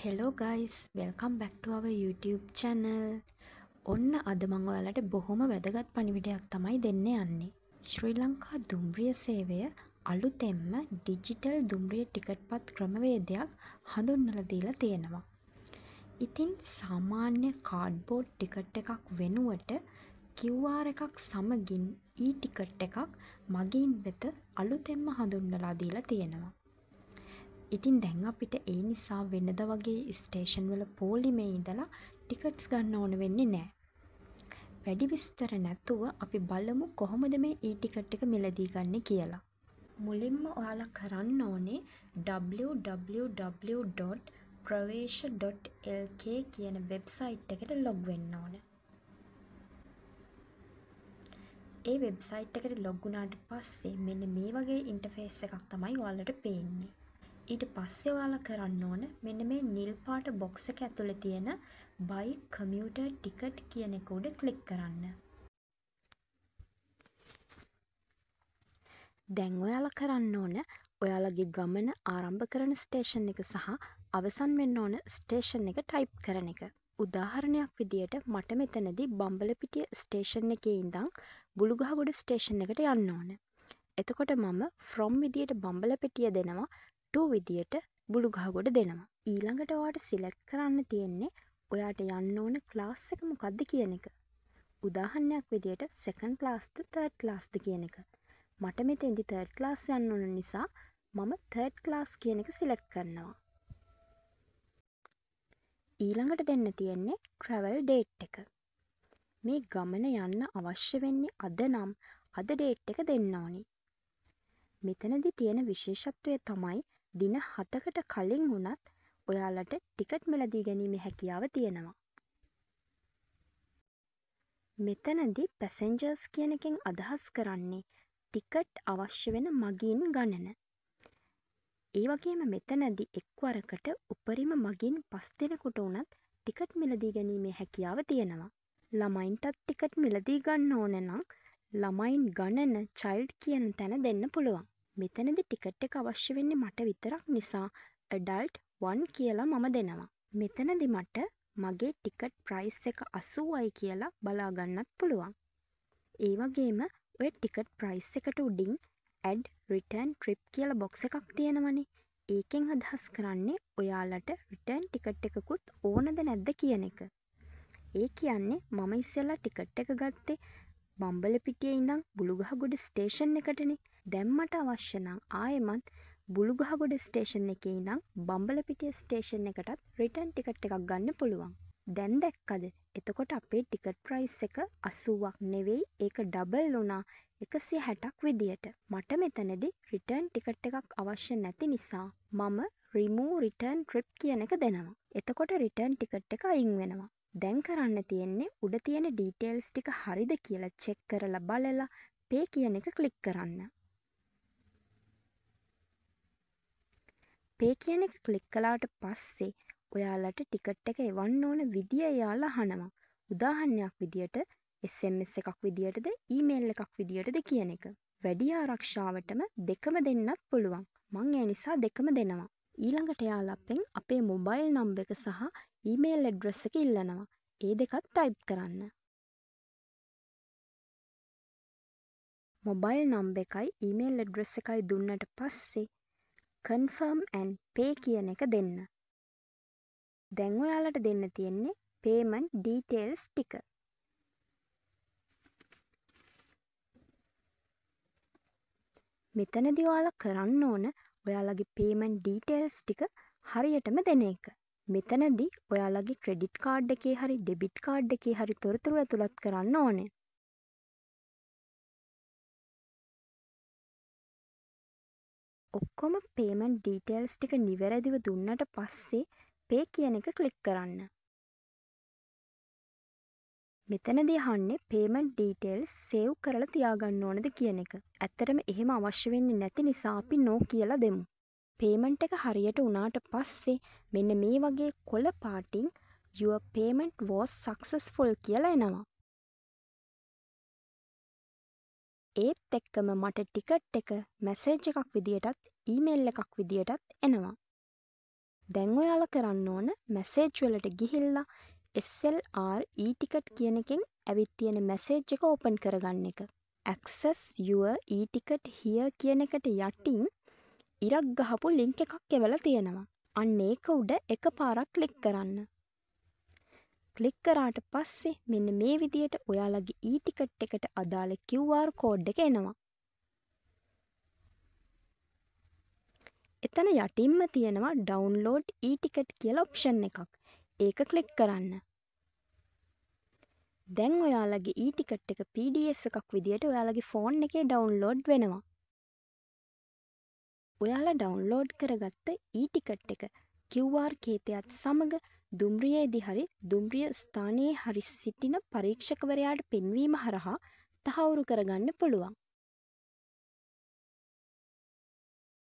Hello guys, welcome back to our YouTube channel. ඔන්න අද මම ඔයාලට බොහොම වැදගත් පණිවිඩයක් තමයි දෙන්න යන්නේ. ශ්‍රී ලංකා දුම්රිය සේවය අලුතෙන්ම ඩිජිටල් දුම්රිය ටිකට්පත් ක්‍රමවේදයක් හඳුන්වලා දීලා තියෙනවා. ඉතින් සාමාන්‍ය කාඩ්බෝඩ් ටිකට් එකක් වෙනුවට QR එකක් සමගින් ටිකට් එකක් මගින් වෙත අලුතෙන්ම හඳුන්වලා දීලා තියෙනවා. ඉතින් දැන් අපිට ඒ නිසා වෙනද වගේ ස්ටේෂන් වල පෝලිමේ ඉඳලා ටිකට්ස් ගන්න ඕන වෙන්නේ නැහැ. වැඩි විස්තර නැතුව අපි බලමු කොහොමද මේ ටිකට් එක මිලදී ගන්න කියලා. මුලින්ම ඔයාලා කරන්න ඕනේ www.pravesha.lk කියන වෙබ්සයිට් එකට ලොග් වෙන්න ඕන. ඒ වෙබ්සයිට් එකට ලොග් වුණාට පස්සේ මෙන්න මේ වගේ ඉන්ටර්ෆේස් එකක් තමයි ඔයාලට පේන්නේ. ඊට පස්සේ ඔයාලා කරන්න ඕන මෙන්න මේ නිල් පාට බොක්ස් එක ඇතුලේ තියෙන buy commuter ticket කියන එක උඩ ක්ලික් කරන්න. දැන් ඔයාලා කරන්න ඕන ඔයාලගේ ගමන ආරම්භ කරන ස්ටේෂන් එක සහ අවසන් වෙන්න ඕන ස්ටේෂන් එක ටයිප් කරන එක. උදාහරණයක් විදියට මට මෙතනදී බම්බලපිටිය ස්ටේෂන් එකේ ඉඳන් බුලුගහගොඩ ස්ටේෂන් එකට යන්න ඕන. එතකොට මම from විදියට බම්බලපිටිය දෙනවා to විදියට බුලුගහගොඩ දෙනවා. ඊළඟට ඔයාට සිලෙක්ට් කරන්න තියෙන්නේ ඔයාට යන්න ඕන ක්ලාස් එක මොකක්ද කියන එක. උදාහරණයක් විදියට second class ද third class ද කියන එක. මට මෙතෙන්දි third class යන්න ඕන නිසා මම third class කියන එක සිලෙක්ට් කරනවා. ඊළඟට දෙන්න තියෙන්නේ travel date එක. මේ ගමන යන්න අවශ්‍ය වෙන්නේ අද නම් අද date එක දෙන්න ඕනි. මෙතනදී තියෙන විශේෂත්වය තමයි දින 7කට කලින් වුණත් ඔයාලට ටිකට් මිලදී ගැනීමේ හැකියාව තියෙනවා. මෙතනදී passengers කියන එකෙන් අදහස් කරන්නේ ටිකට් අවශ්‍ය වෙන මගීන් ගණන. ඒ වගේම මෙතනදී එක්වරකට උපරිම මගීන් 5 දෙනෙකුට වුණත් ටිකට් මිලදී ගැනීමේ හැකියාව තියෙනවා. ළමයින්ටත් ටිකට් මිලදී ගන්න ඕන නම් ළමයින් ගණන child කියන තැන දෙන්න පුළුවන්. මෙතනදී ටිකට් එක අවශ්‍ය වෙන්නේ මට විතරක් නිසා adult 1 කියලා මම දෙනවා. මෙතනදී මට මගේ ටිකට් ප්‍රයිස් එක 80යි කියලා බලා ගන්නත් පුළුවන්. ඒ වගේම ඔය ටිකට් ප්‍රයිස් එකට උඩින් add return trip කියලා box එකක් තියෙනවනේ. ඒකෙන් අදහස් කරන්නේ ඔයාලට return ටිකට් එකකුත් ඕනද නැද්ද කියන එක. ඒ කියන්නේ මම ඉස්සෙල්ලා ටිකට් එක ගත්තේ බම්බලපිටියේ ඉඳන් බුලුගහගොඩ ස්ටේෂන් එකටනේ. දැන් මට අවශ්‍ය නම් ආයෙමත් බුලුගහගොඩ ස්ටේෂන් එකේ ඉඳන් බම්බලපිටිය ස්ටේෂන් එකටත් රිටර්න් ටිකට් එකක් ගන්න පුළුවන්. දැන් දැක්කද? එතකොට අපේ ටිකට් ප්‍රයිස් එක 80ක් නෙවෙයි ඒක ඩබල් වුණා 160ක් විදියට. මට මෙතනදී රිටර්න් ටිකට් එකක් අවශ්‍ය නැති නිසා මම remove return trip කියන එක දෙනවා. එතකොට රිටර්න් ටිකට් එක අයින් වෙනවා. දැන් කරන්න තියෙන්නේ උඩ තියෙන ඩීටේල්ස් ටික හරිද කියලා චෙක් කරලා බලලා pay කියන එක ක්ලික් කරන්න. pay කියන එක ක්ලික් කළාට පස්සේ ඔයාලට ටිකට් එක එවන්න ඕන විදිය එයාලා අහනවා. උදාහරණයක් විදියට SMS එකක් විදියටද ඊමේල් එකක් විදියටද කියන එක. වැඩි ආරක්ෂාවටම දෙකම දෙන්නත් පුළුවන්. මං ඒ නිසා දෙකම දෙනවා. ඊළඟට එයාලා අපෙන් අපේ මොබයිල් නම්බර් එක සහ ඊමේල් ඇඩ්‍රස් එක ඉල්ලනවා. ඒ දෙකත් ටයිප් කරන්න. මොබයිල් නම්බර් එකයි ඊමේල් ඇඩ්‍රස් එකයි දුන්නට පස්සේ confirm and pay කියන එක දෙන්න. දැන් ඔයාලට දෙන්න තියෙන්නේ payment details ටික. මෙතනදී ඔයාලා කරන්න ඕන ඔයාලගේ payment details ටික හරියටම දෙන එක. මෙතනදී ඔයාලගේ ක්‍රෙඩිට් කාඩ් එකේ හරි ඩෙබිට් කාඩ් එකේ හරි තොරතුරු ඇතුළත් කරන්න ඕනේ. ඔක්කොම payment details ටික නිවැරදිව දුන්නට පස්සේ pay කියන එක ක්ලික් කරන්න. මෙතනදී අහන්නේ payment details save කරලා තියාගන්න ඕනද කියන එක. ඇත්තටම එහෙම අවශ්‍ය වෙන්නේ නැති නිසා අපි no කියලා දෙමු. payment එක හරියට වුණාට පස්සේ මෙන්න මේ වගේ කොළ පාටින් your payment was successful කියලා එනවා. ඒත් එක්කම මට ටිකට් එක මැසේජ් එකක් විදියටත් ඊමේල් එකක් විදියටත් එනවා. දැන් ඔයාලා කරන්න ඕන මැසේජ් වලට ගිහිල්ලා SLR e-ticket කියන එකෙන් ඇවිත් තියෙන මැසේජ් එක ඕපන් කරගන්න එක. access your e-ticket here කියන එකට යටින් ඉරක් ගහපු ලින්ක් එකක් එවලා තියෙනවා. අන්න ඒක උඩ එකපාරක් ක්ලික් කරන්න. ක්ලික් කරාට පස්සේ මෙන්න මේ විදියට ඔයාලගේ e-ticket එකට අදාළ QR කෝඩ් එක එනවා. එතන යටින්ම තියෙනවා download e-ticket කියලා ඔප්ෂන් එකක්. ඒක ක්ලික් කරන්න. දැන් ඔයාලගේ e-ticket එක PDF එකක් විදියට ඔයාලගේ ෆෝන් එකේ ඩවුන්ලෝඩ් වෙනවා. ඔයාලා ඩවුන්ලෝඩ් කරගත්ත e-ticket එක QR කේතයත් සමග දුම්රියේදී හරි දුම්රිය ස්ථානයේ හරි සිටින පරීක්ෂකවරයාට පෙන්වීම හරහා තහවුරු කරගන්න පුළුවන්.